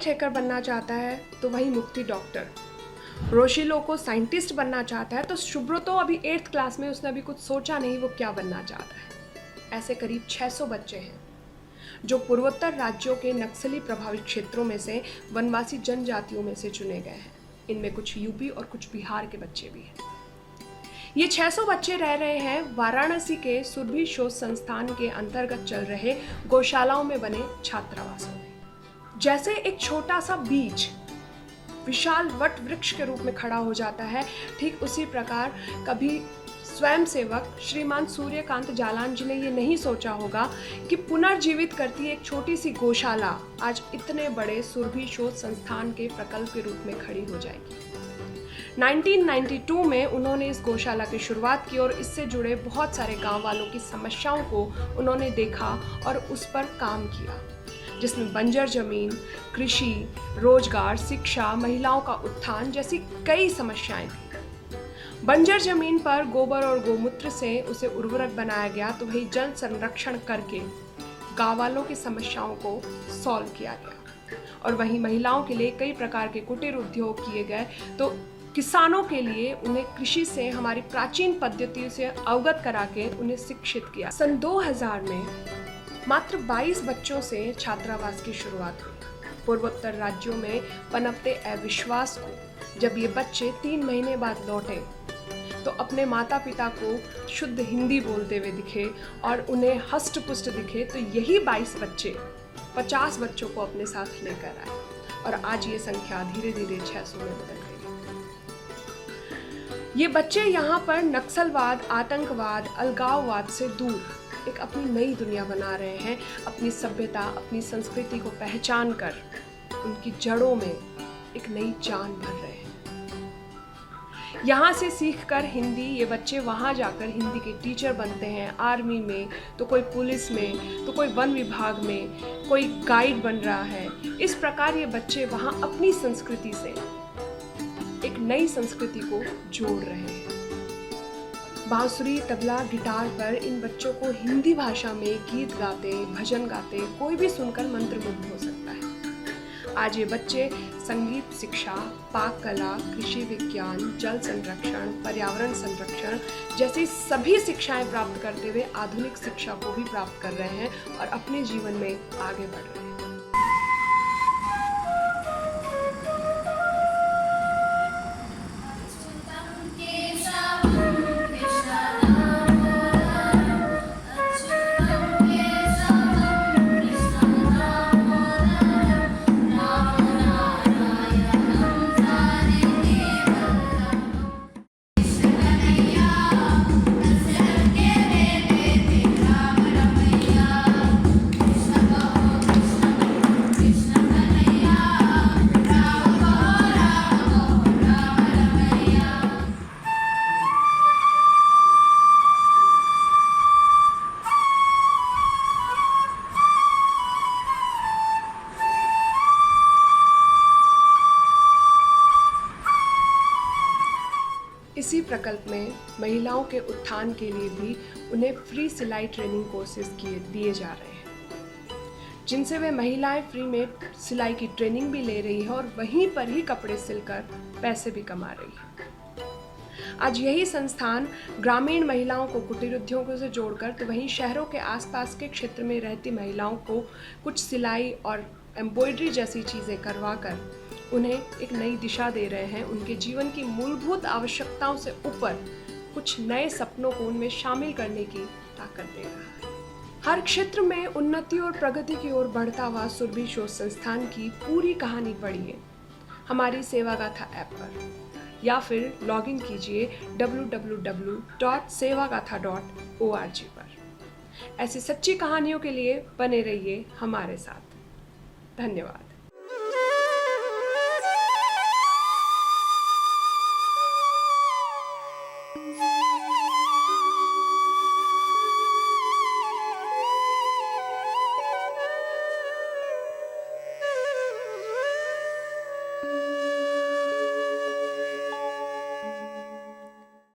Light hacker बनना चाहता है तो वहीं मुक्ति डॉक्टर। रोशिलो को साइंटिस्ट बनना चाहता है तो सुब्रतो अभी 8th क्लास में, उसने अभी कुछ सोचा नहीं वो क्या बनना चाहता है। ऐसे करीब 600 बच्चे हैं जो पूर्वोत्तर राज्यों के नक्सली प्रभावित क्षेत्रों में से वनवासी जनजातियों में से चुने गए हैं। इनमें कुछ यूपी और कुछ बिहार के बच्चे भी हैं। ये 600 बच्चे रह रहे हैं वाराणसी के सुरभि शोध संस्थान के अंतर्गत चल रहे गौशालाओं में बने छात्रावासों में। जैसे एक छोटा सा बीज विशाल वट वृक्ष के रूप में खड़ा हो जाता है, ठीक उसी प्रकार कभी स्वयंसेवक श्रीमान सूर्यकांत जालान जी ने ये नहीं सोचा होगा कि पुनर्जीवित करती एक छोटी सी गौशाला आज इतने बड़े सुरभि शोध संस्थान के प्रकल्प के रूप में खड़ी हो जाएगी। 1992 में उन्होंने इस गौशाला की शुरुआत की और इससे जुड़े बहुत सारे गांव वालों की समस्याओं को उन्होंने देखा और उस पर काम किया, जिसमें बंजर जमीन, कृषि, रोजगार, शिक्षा, महिलाओं का उत्थान जैसी कई समस्याएं थी। बंजर जमीन पर गोबर और गोमूत्र से उसे उर्वरक बनाया गया तो वही जल संरक्षण करके गांव वालों की समस्याओं को सॉल्व किया गया और वहीं महिलाओं के लिए कई प्रकार के कुटीर उद्योग किए गए तो किसानों के लिए उन्हें कृषि से हमारी प्राचीन पद्धतियों से अवगत करा के उन्हें शिक्षित किया। सन 2000 में मात्र 22 बच्चों से छात्रावास की शुरुआत हुई। पूर्वोत्तर राज्यों में पनपते अविश्वास को जब ये बच्चे 3 महीने बाद लौटे तो अपने माता पिता को शुद्ध हिंदी बोलते हुए दिखे और उन्हें हष्ट पुष्ट दिखे तो यही 22 बच्चे 50 बच्चों को अपने साथ लेकर आए और आज ये संख्या धीरे धीरे 600 में बदल गई। ये बच्चे यहाँ पर नक्सलवाद, आतंकवाद, अलगाववाद से दूर एक अपनी नई दुनिया बना रहे हैं, अपनी सभ्यता, अपनी संस्कृति को पहचान कर उनकी जड़ों में एक नई जान भर रहे हैं। यहाँ से सीखकर हिंदी ये बच्चे वहाँ जाकर हिंदी के टीचर बनते हैं, आर्मी में तो कोई पुलिस में तो कोई वन विभाग में, कोई गाइड बन रहा है। इस प्रकार ये बच्चे वहाँ अपनी संस्कृति से एक नई संस्कृति को जोड़ रहे हैं। बांसुरी, तबला, गिटार पर इन बच्चों को हिंदी भाषा में गीत गाते, भजन गाते कोई भी सुनकर मंत्रमुग्ध हो सकता है। आज ये बच्चे संगीत शिक्षा, पाक कला, कृषि विज्ञान, जल संरक्षण, पर्यावरण संरक्षण जैसी सभी शिक्षाएं प्राप्त करते हुए आधुनिक शिक्षा को भी प्राप्त कर रहे हैं और अपने जीवन में आगे बढ़ रहे हैं। इसी प्रकल्प में महिलाओं के उत्थान के लिए भी उन्हें फ्री सिलाई ट्रेनिंग कोर्सेज दिए जा रहे हैं, जिनसे वे महिलाएं फ्री में सिलाई की ट्रेनिंग भी ले रही है और वहीं पर ही कपड़े सिलकर पैसे भी कमा रही है। आज यही संस्थान ग्रामीण महिलाओं को कुटीर उद्योगों से जोड़कर तो वहीं शहरों के आसपास के क्षेत्र में रहती महिलाओं को कुछ सिलाई और एम्ब्रॉयडरी जैसी चीज़ें करवाकर उन्हें एक नई दिशा दे रहे हैं। उनके जीवन की मूलभूत आवश्यकताओं से ऊपर कुछ नए सपनों को उनमें शामिल करने की ताकत दे रहा है। हर क्षेत्र में उन्नति और प्रगति की ओर बढ़ता हुआ सुरभि शोध संस्थान की पूरी कहानी पढ़िए हमारी सेवागाथा ऐप पर या फिर लॉगिन कीजिए www.sevagatha.org पर। ऐसी सच्ची कहानियों के लिए बने रहिए हमारे साथ। धन्यवाद।